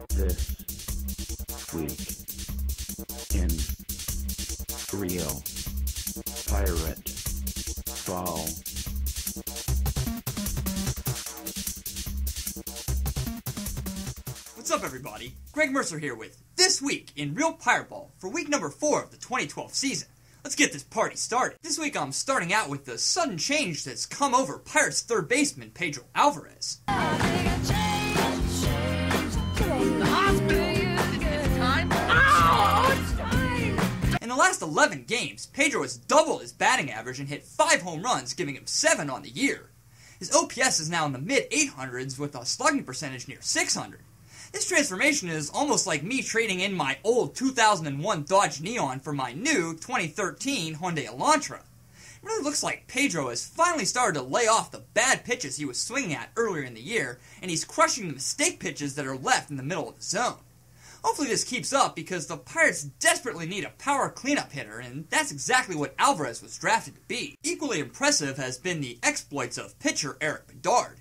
This week in real Pirateball. What's up, everybody? Greg Mercer here with This Week in Real Pirateball for week number 4 of the 2012 season. Let's get this party started. This week I'm starting out with the sudden change that's come over Pirates third baseman Pedro Alvarez. In the last 11 games, Pedro has doubled his batting average and hit 5 home runs, giving him 7 on the year. His OPS is now in the mid-800s with a slugging percentage near 600. This transformation is almost like me trading in my old 2001 Dodge Neon for my new 2013 Hyundai Elantra. It really looks like Pedro has finally started to lay off the bad pitches he was swinging at earlier in the year, and he's crushing the mistake pitches that are left in the middle of the zone. Hopefully this keeps up because the Pirates desperately need a power cleanup hitter, and that's exactly what Alvarez was drafted to be. Equally impressive has been the exploits of pitcher Eric Bedard.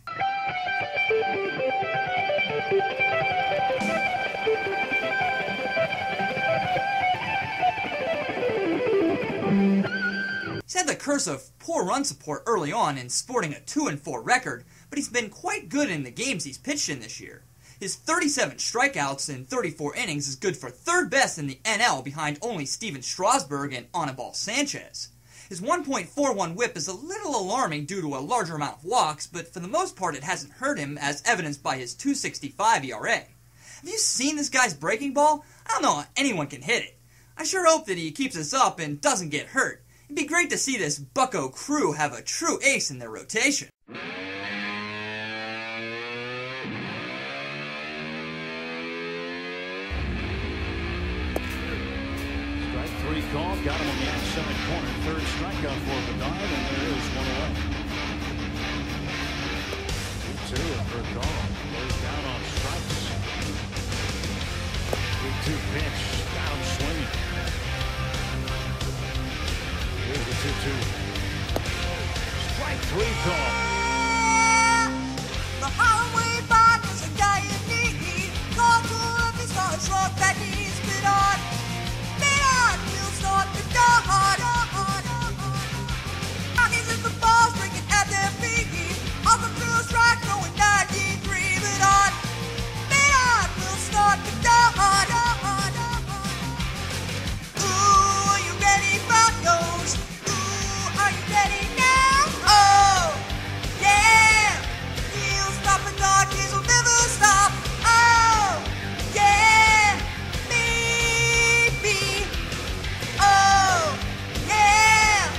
He's had the curse of poor run support early on in sporting a 2-4 record, but he's been quite good in the games he's pitched in this year. His 37 strikeouts in 34 innings is good for third best in the NL behind only Steven Strasburg and Anibal Sanchez. His 1.41 whip is a little alarming due to a larger amount of walks, but for the most part it hasn't hurt him, as evidenced by his 2.65 ERA. Have you seen this guy's breaking ball? I don't know how anyone can hit it. I sure hope that he keeps this up and doesn't get hurt. It'd be great to see this bucko Crue have a true ace in their rotation. Strike 3 call, got him on the outside corner. Third strikeout for Bedard, and there is one away. 2-2 and for a call. Goes down on strikes. 3-2 pitch, got him swinging. Here's the 2-2. Strike 3 call. The highway bond is a guy in need. Call to him, he's got a truck that needs been on. We'll start the dog. Rockies at the balls, bringing at their feet. Off the blue strike, going 93, but on. We'll start the dog. Ooh, are you ready, Broncos? Ooh, are you ready now? Oh, yeah. He'll stop the dog, he'll never stop. Oh, yeah. Maybe. Oh, yeah.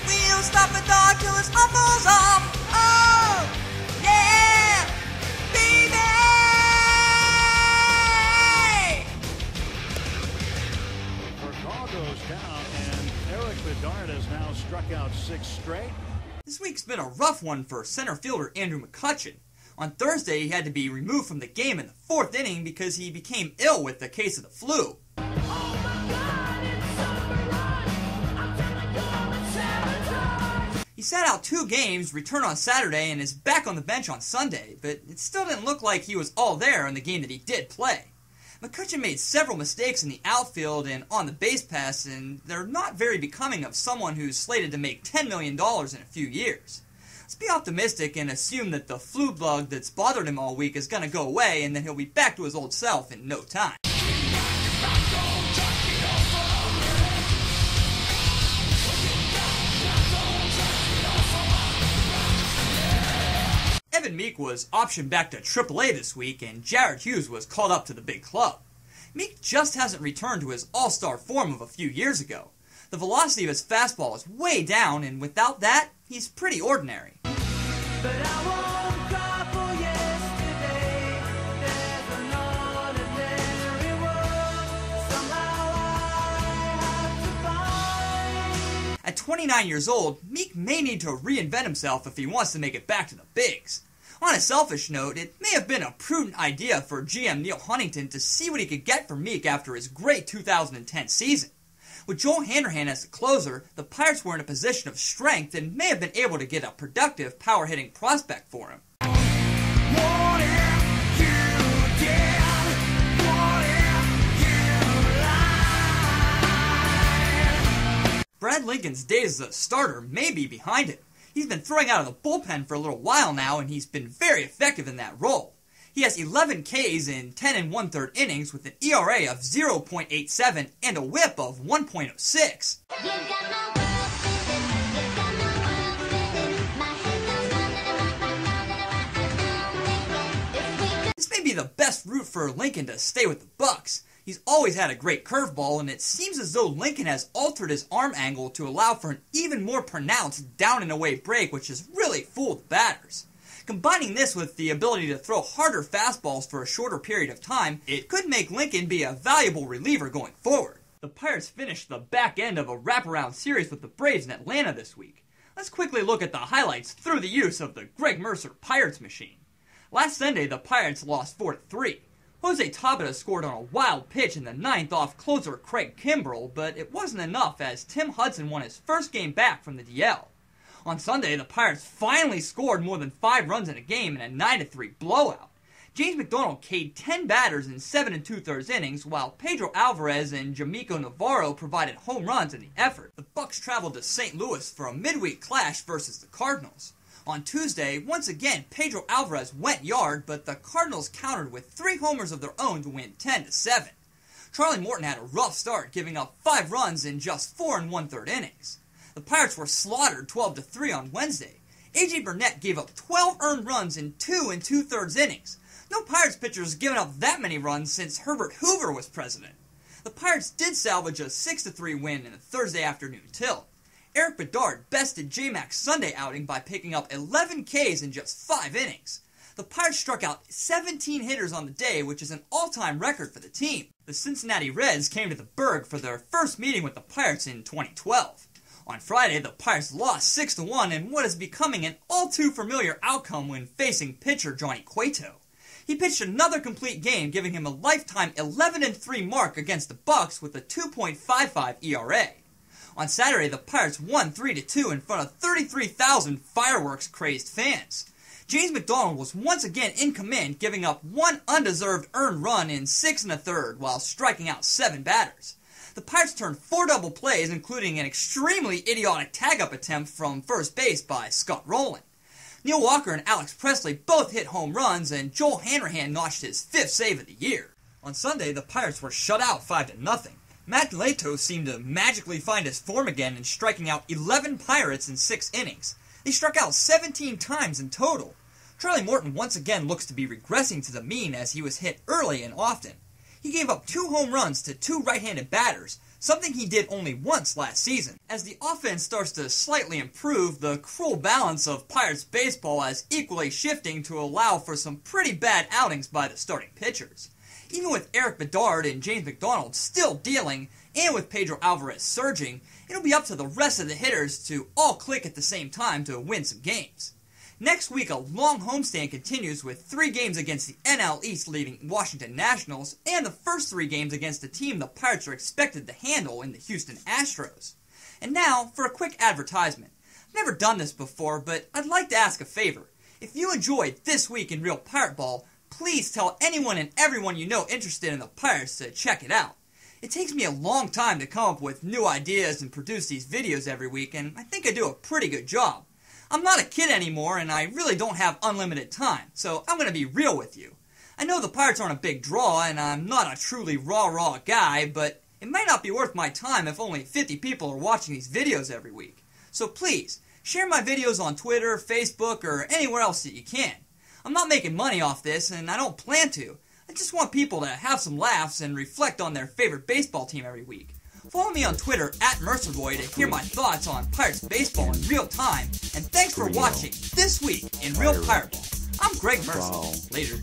We'll stop the dog till his arm falls off. Oh, yeah. Baby. For call goes down, and Eric Bedard has now struck out 6 straight. This week's been a rough one for center fielder Andrew McCutchen. On Thursday, he had to be removed from the game in the 4th inning because he became ill with a case of the flu. He sat out 2 games, returned on Saturday, and is back on the bench on Sunday, but it still didn't look like he was all there in the game that he did play. McCutchen made several mistakes in the outfield and on the base pass, and they're not very becoming of someone who's slated to make $10 million in a few years. Let's be optimistic and assume that the flu bug that's bothered him all week is going to go away and then he'll be back to his old self in no time. Evan Meek was optioned back to AAA this week, and Jared Hughes was called up to the big club. Meek just hasn't returned to his all-star form of a few years ago. The velocity of his fastball is way down, and without that, he's pretty ordinary. But I won't cry for yesterday. There's an ordinary world. Somehow I have to find. At 29 years old, Meek may need to reinvent himself if he wants to make it back to the bigs. On a selfish note, it may have been a prudent idea for GM Neil Huntington to see what he could get from Meek after his great 2010 season. With Joel Hanrahan as the closer, the Pirates were in a position of strength and may have been able to get a productive power-hitting prospect for him. What if you did? Brad Lincoln's days as a starter may be behind him. He's been throwing out of the bullpen for a little while now, and he's been very effective in that role. He has 11 Ks in 10 1/3 innings with an ERA of 0.87 and a whip of 1.06. This may be the best route for Lincoln to stay with the Bucks. He's always had a great curveball, and it seems as though Lincoln has altered his arm angle to allow for an even more pronounced down-and-away break, which has really fooled the batters. Combining this with the ability to throw harder fastballs for a shorter period of time, it could make Lincoln be a valuable reliever going forward. The Pirates finished the back end of a wraparound series with the Braves in Atlanta this week. Let's quickly look at the highlights through the use of the Greg Mercer Pirates machine. Last Sunday, the Pirates lost 4-3. Jose Tabata scored on a wild pitch in the ninth off closer Craig Kimbrell, but it wasn't enough as Tim Hudson won his first game back from the DL. On Sunday, the Pirates finally scored more than 5 runs in a game in a 9-3 blowout. James McDonald K'd 10 batters in 7 2/3 innings, while Pedro Alvarez and Jamico Navarro provided home runs in the effort. The Bucks traveled to St. Louis for a midweek clash versus the Cardinals. On Tuesday, once again, Pedro Alvarez went yard, but the Cardinals countered with 3 homers of their own to win 10-7. Charlie Morton had a rough start, giving up 5 runs in just 4 1/3 innings. The Pirates were slaughtered 12-3 on Wednesday. A.J. Burnett gave up 12 earned runs in 2 2/3 innings. No Pirates pitcher has given up that many runs since Herbert Hoover was president. The Pirates did salvage a 6-3 win in a Thursday afternoon tilt. Eric Bedard bested J-Mac's Sunday outing by picking up 11 Ks in just 5 innings. The Pirates struck out 17 hitters on the day, which is an all-time record for the team. The Cincinnati Reds came to the Berg for their first meeting with the Pirates in 2012. On Friday, the Pirates lost 6-1 in what is becoming an all-too-familiar outcome when facing pitcher Johnny Cueto. He pitched another complete game, giving him a lifetime 11-3 mark against the Bucks with a 2.55 ERA. On Saturday, the Pirates won 3-2 in front of 33,000 fireworks-crazed fans. James McDonald was once again in command, giving up 1 undeserved earned run in 6 1/3 while striking out 7 batters. The Pirates turned 4 double plays, including an extremely idiotic tag-up attempt from first base by Scott Rowland. Neil Walker and Alex Presley both hit home runs, and Joel Hanrahan notched his 5th save of the year. On Sunday, the Pirates were shut out 5-0. Matt Lato seemed to magically find his form again in striking out 11 Pirates in 6 innings. They struck out 17 times in total. Charlie Morton once again looks to be regressing to the mean as he was hit early and often. He gave up 2 home runs to 2 right-handed batters, something he did only once last season. As the offense starts to slightly improve, the cruel balance of Pirates baseball is equally shifting to allow for some pretty bad outings by the starting pitchers. Even with Eric Bedard and James McDonald still dealing, and with Pedro Alvarez surging, it'll be up to the rest of the hitters to all click at the same time to win some games. Next week, a long homestand continues with 3 games against the NL East leading Washington Nationals, and the first 3 games against the team the Pirates are expected to handle in the Houston Astros. And now, for a quick advertisement. I've never done this before, but I'd like to ask a favor. If you enjoyed This Week in Real Pirate Ball, please tell anyone and everyone you know interested in the Pirates to check it out. It takes me a long time to come up with new ideas and produce these videos every week, and I think I do a pretty good job. I'm not a kid anymore, and I really don't have unlimited time, so I'm going to be real with you. I know the Pirates aren't a big draw, and I'm not a truly raw guy, but it might not be worth my time if only 50 people are watching these videos every week. So please, share my videos on Twitter, Facebook, or anywhere else that you can. I'm not making money off this, and I don't plan to. I just want people to have some laughs and reflect on their favorite baseball team every week. Follow me on Twitter @MercerBoy to hear my thoughts on Pirates baseball in real time, and thanks for watching This Week in Real Pirate Ball. I'm Greg Mercer. Later.